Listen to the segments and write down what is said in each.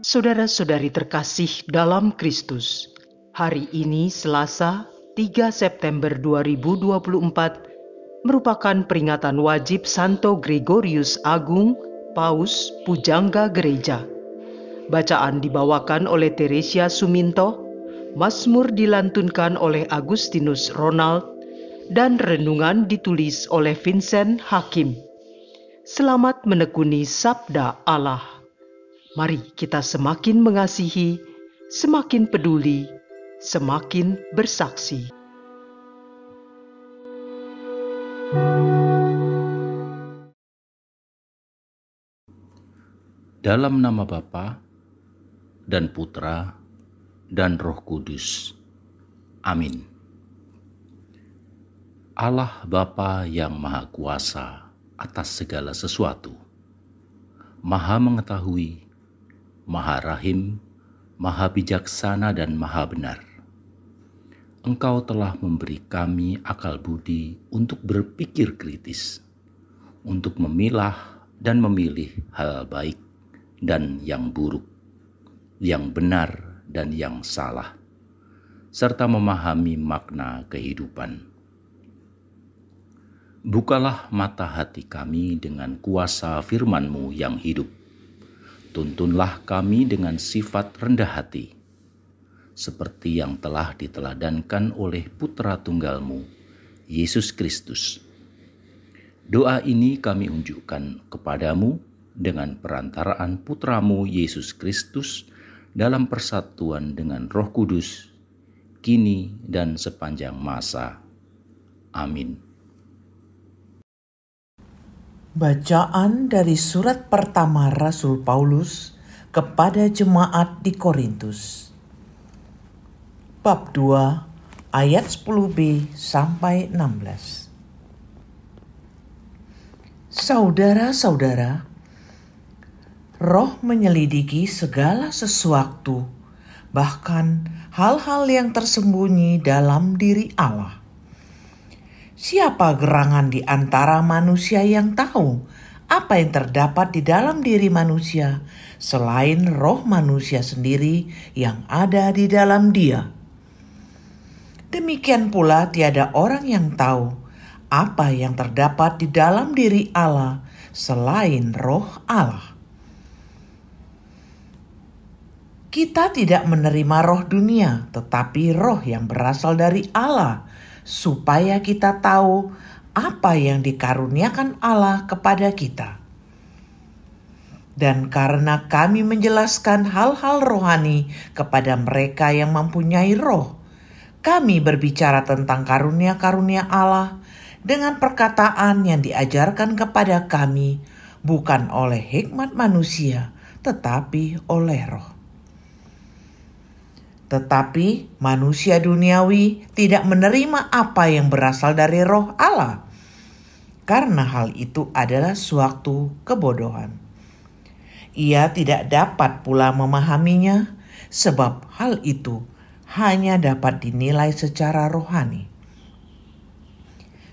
Saudara-saudari terkasih dalam Kristus, hari ini Selasa 3 September 2024 merupakan peringatan wajib Santo Gregorius Agung, Paus Pujangga Gereja. Bacaan dibawakan oleh Teresia Suminto, Mazmur dilantunkan oleh Agustinus Ronald, dan renungan ditulis oleh Vincent Hakim. Selamat menekuni Sabda Allah. Mari kita semakin mengasihi, semakin peduli, semakin bersaksi. Dalam nama Bapa dan Putra dan Roh Kudus. Amin. Allah Bapa yang Maha Kuasa atas segala sesuatu, Maha mengetahui, Maha Rahim, Maha Bijaksana dan Maha Benar. Engkau telah memberi kami akal budi untuk berpikir kritis, untuk memilah dan memilih hal baik dan yang buruk, yang benar dan yang salah, serta memahami makna kehidupan. Bukalah mata hati kami dengan kuasa firman-Mu yang hidup. Tuntunlah kami dengan sifat rendah hati, seperti yang telah diteladankan oleh Putra Tunggal-Mu, Yesus Kristus. Doa ini kami unjukkan kepadamu dengan perantaraan Putra-Mu, Yesus Kristus, dalam persatuan dengan Roh Kudus, kini dan sepanjang masa. Amin. Bacaan dari surat pertama Rasul Paulus kepada jemaat di Korintus. Bab 2 ayat 10b sampai 16. Saudara-saudara, Roh menyelidiki segala sesuatu, bahkan hal-hal yang tersembunyi dalam diri Allah. Siapa gerangan di antara manusia yang tahu apa yang terdapat di dalam diri manusia selain roh manusia sendiri yang ada di dalam dia? Demikian pula tiada orang yang tahu apa yang terdapat di dalam diri Allah selain roh Allah. Kita tidak menerima roh dunia, tetapi roh yang berasal dari Allah, supaya kita tahu apa yang dikaruniakan Allah kepada kita. Dan karena kami menjelaskan hal-hal rohani kepada mereka yang mempunyai roh, kami berbicara tentang karunia-karunia Allah dengan perkataan yang diajarkan kepada kami, bukan oleh hikmat manusia, tetapi oleh roh. Tetapi manusia duniawi tidak menerima apa yang berasal dari roh Allah, karena hal itu adalah suatu kebodohan. Ia tidak dapat pula memahaminya, sebab hal itu hanya dapat dinilai secara rohani.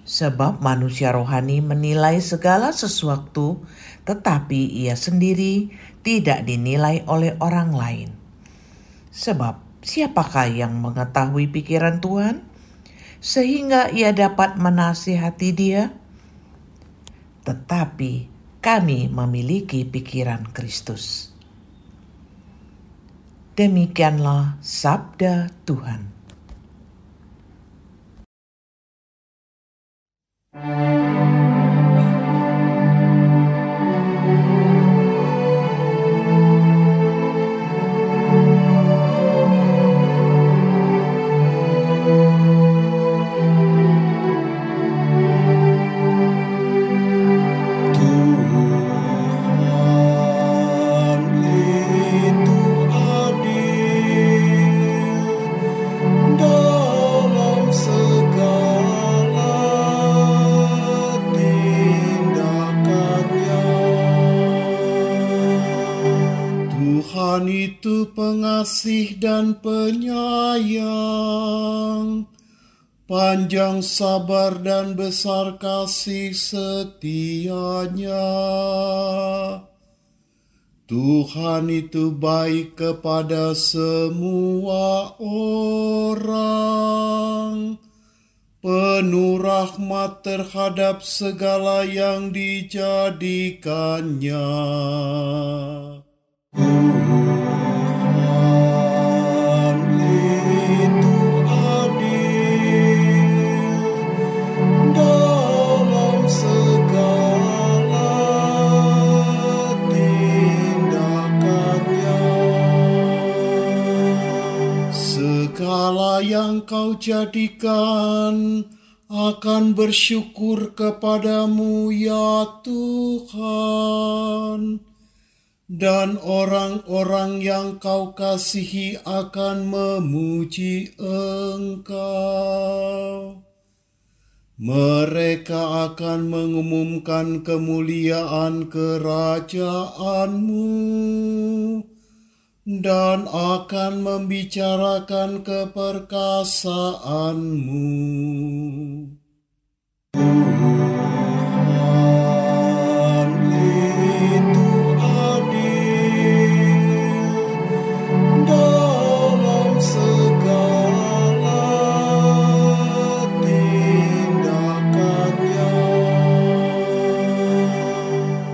Sebab manusia rohani menilai segala sesuatu, tetapi ia sendiri tidak dinilai oleh orang lain. Sebab siapakah yang mengetahui pikiran Tuhan, sehingga ia dapat menasihati dia? Tetapi kami memiliki pikiran Kristus. Demikianlah sabda Tuhan. Tuhan itu pengasih dan penyayang, panjang sabar dan besar kasih setianya. Tuhan itu baik kepada semua orang, penuh rahmat terhadap segala yang dijadikannya. Tuhan itu adil dalam segala tindakannya. Segala yang kau jadikan akan bersyukur kepadamu ya Tuhan, dan orang-orang yang kau kasihi akan memuji Engkau. Mereka akan mengumumkan kemuliaan kerajaan-Mu dan akan membicarakan keperkasaan-Mu. Tuhan itu adil dalam segala tindakannya,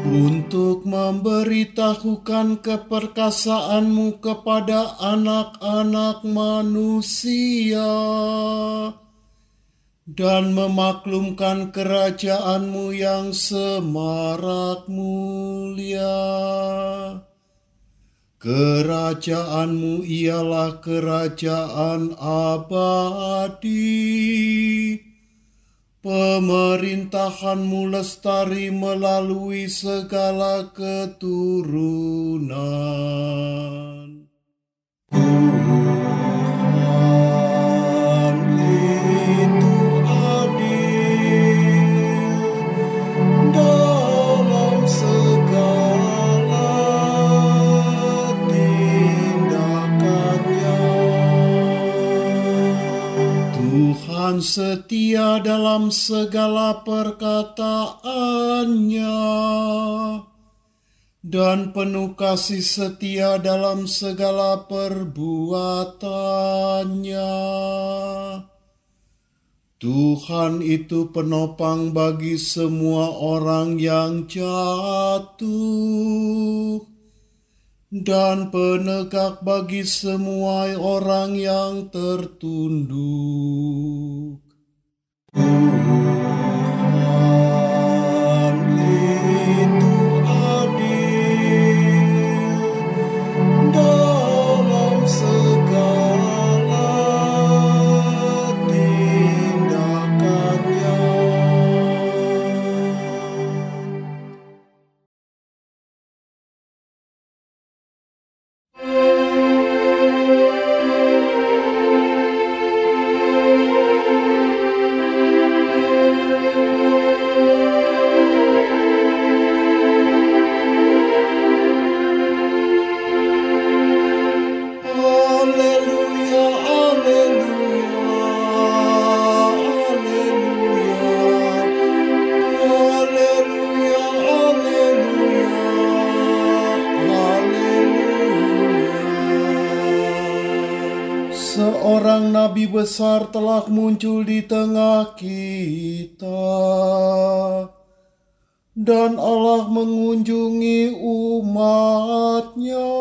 untuk memberitahukan keperkasaan-Mu kepada anak-anak manusia dan memaklumkan kerajaan-Mu yang semarak mulia. Kerajaan-Mu ialah kerajaan abadi. Pemerintahan-Mu lestari melalui segala keturunan. Tuhan itu adil dalam segala tindakannya. Tuhan setia dalam segala perkataannya dan penuh kasih setia dalam segala perbuatannya. Tuhan itu penopang bagi semua orang yang jatuh dan penegak bagi semua orang yang tertunduk. Tuhan itu adil dalam segala tindakannya. Seorang nabi besar telah muncul di tengah kita, dan Allah mengunjungi umat-Nya.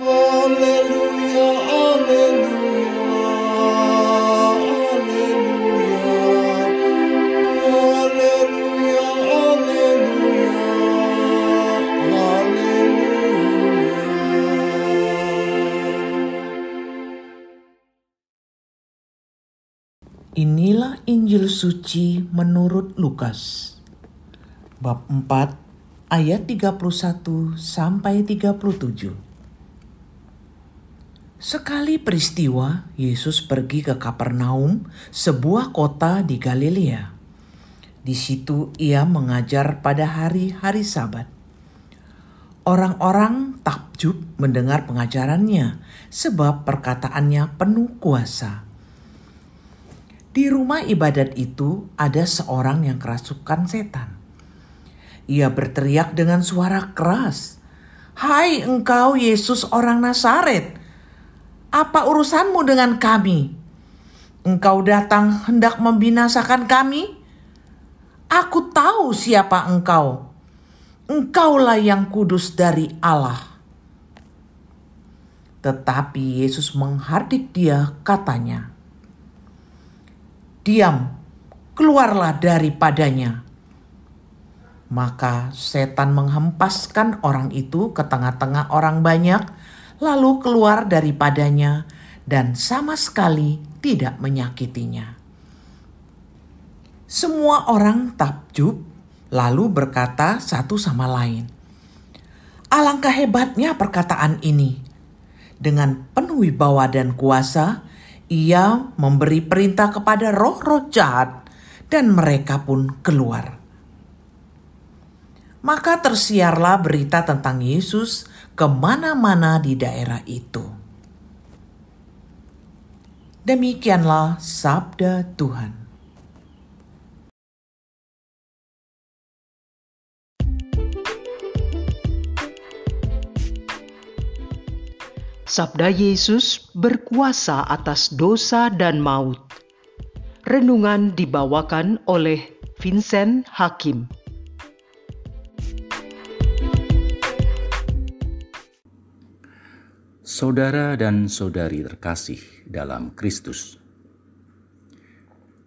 Haleluya, haleluya, haleluya, haleluya, haleluya, haleluya. Inilah Injil suci menurut Lukas. Bab 4 ayat 31 sampai 37. Sekali peristiwa, Yesus pergi ke Kapernaum, sebuah kota di Galilea. Di situ ia mengajar pada hari-hari Sabat. Orang-orang takjub mendengar pengajarannya, sebab perkataannya penuh kuasa. Di rumah ibadat itu ada seorang yang kerasukan setan. Ia berteriak dengan suara keras, "Hai engkau Yesus orang Nazaret, apa urusanmu dengan kami? Engkau datang hendak membinasakan kami? Aku tahu siapa engkau. Engkaulah yang kudus dari Allah." Tetapi Yesus menghardik dia, katanya, "Diam, keluarlah daripadanya." Maka setan menghempaskan orang itu ke tengah-tengah orang banyak, lalu keluar daripadanya dan sama sekali tidak menyakitinya. Semua orang takjub, lalu berkata satu sama lain, "Alangkah hebatnya perkataan ini. Dengan penuh wibawa dan kuasa, ia memberi perintah kepada roh-roh jahat dan mereka pun keluar." Maka tersiarlah berita tentang Yesus kemana-mana di daerah itu. Demikianlah sabda Tuhan. Sabda Yesus berkuasa atas dosa dan maut. Renungan dibawakan oleh Vincent Hakim. Saudara dan saudari terkasih dalam Kristus,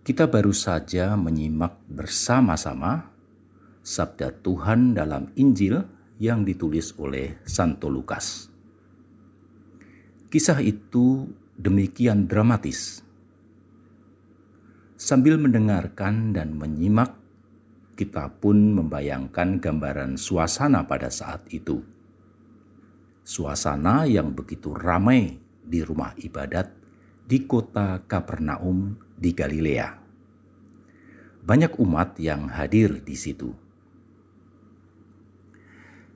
kita baru saja menyimak bersama-sama sabda Tuhan dalam Injil yang ditulis oleh Santo Lukas. Kisah itu demikian dramatis. Sambil mendengarkan dan menyimak, kita pun membayangkan gambaran suasana pada saat itu. Suasana yang begitu ramai di rumah ibadat di kota Kapernaum di Galilea. Banyak umat yang hadir di situ.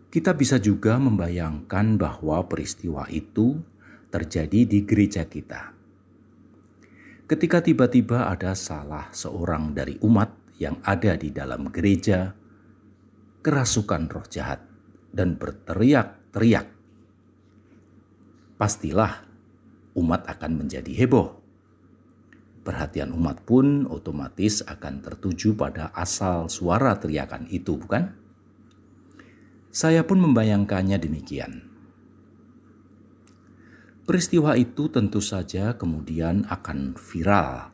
Kita bisa juga membayangkan bahwa peristiwa itu terjadi di gereja kita. Ketika tiba-tiba ada salah seorang dari umat yang ada di dalam gereja kerasukan roh jahat dan berteriak-teriak, pastilah umat akan menjadi heboh. Perhatian umat pun otomatis akan tertuju pada asal suara teriakan itu, bukan? Saya pun membayangkannya demikian. Peristiwa itu tentu saja kemudian akan viral,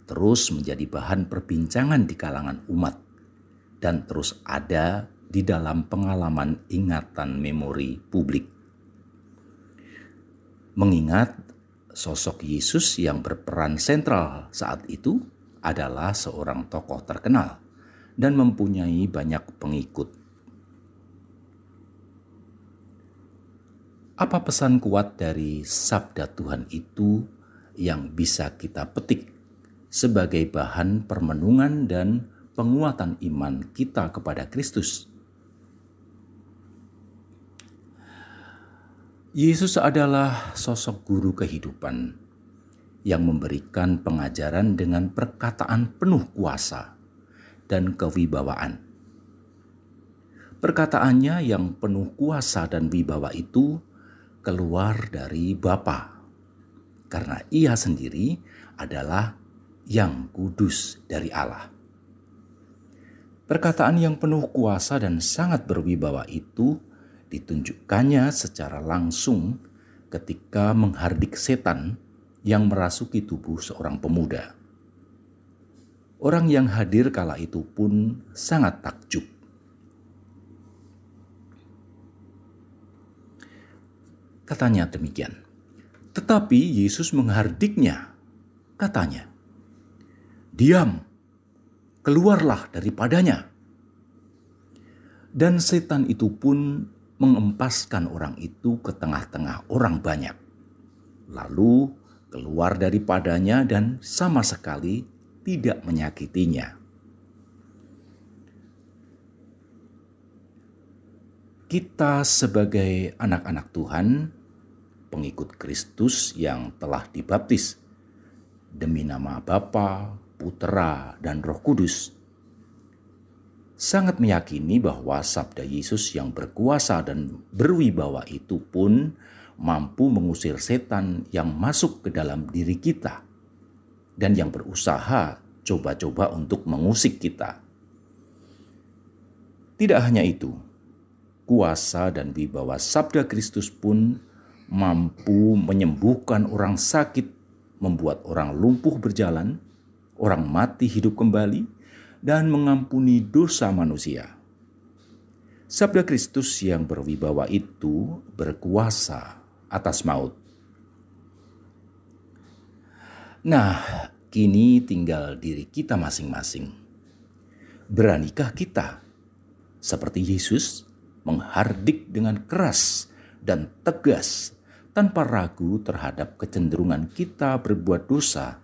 terus menjadi bahan perbincangan di kalangan umat, dan terus ada di dalam pengalaman ingatan memori publik. Mengingat sosok Yesus yang berperan sentral saat itu adalah seorang tokoh terkenal dan mempunyai banyak pengikut. Apa pesan kuat dari sabda Tuhan itu yang bisa kita petik sebagai bahan permenungan dan penguatan iman kita kepada Kristus? Yesus adalah sosok guru kehidupan yang memberikan pengajaran dengan perkataan penuh kuasa dan kewibawaan. Perkataannya yang penuh kuasa dan wibawa itu keluar dari Bapa, karena ia sendiri adalah yang kudus dari Allah. Perkataan yang penuh kuasa dan sangat berwibawa itu ditunjukkannya secara langsung ketika menghardik setan yang merasuki tubuh seorang pemuda. Orang yang hadir kala itu pun sangat takjub. Katanya demikian. Tetapi Yesus menghardiknya. Katanya, "Diam, keluarlah daripadanya." Dan setan itu pun mengempaskan orang itu ke tengah-tengah orang banyak. Lalu keluar daripadanya dan sama sekali tidak menyakitinya. Kita sebagai anak-anak Tuhan, pengikut Kristus yang telah dibaptis demi nama Bapa, Putera, dan Roh Kudus, sangat meyakini bahwa sabda Yesus yang berkuasa dan berwibawa itu pun mampu mengusir setan yang masuk ke dalam diri kita dan yang berusaha coba-coba untuk mengusik kita. Tidak hanya itu, kuasa dan wibawa sabda Kristus pun mampu menyembuhkan orang sakit, membuat orang lumpuh berjalan, orang mati hidup kembali, dan mengampuni dosa manusia. Sabda Kristus yang berwibawa itu berkuasa atas maut. Nah, kini tinggal diri kita masing-masing. Beranikah kita, seperti Yesus, menghardik dengan keras dan tegas tanpa ragu terhadap kecenderungan kita berbuat dosa,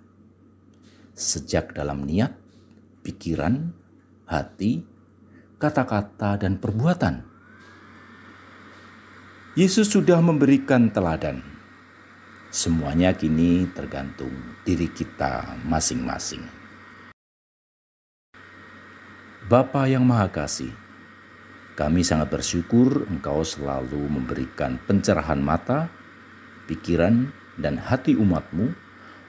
sejak dalam niat, pikiran, hati, kata-kata, dan perbuatan? Yesus sudah memberikan teladan. Semuanya kini tergantung diri kita masing-masing. Bapa yang Maha Kasih, kami sangat bersyukur Engkau selalu memberikan pencerahan mata, pikiran, dan hati umat-Mu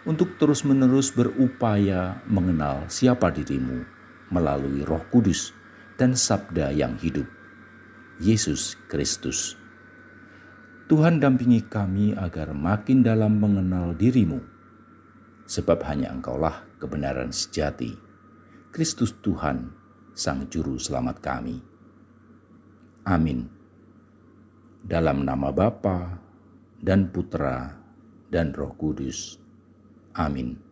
untuk terus-menerus berupaya mengenal siapa diri-Mu melalui Roh Kudus dan sabda yang hidup, Yesus Kristus. Tuhan dampingi kami agar makin dalam mengenal diri-Mu, sebab hanya Engkaulah kebenaran sejati, Kristus Tuhan, Sang Juru Selamat kami. Amin. Dalam nama Bapa dan Putra dan Roh Kudus. Amin.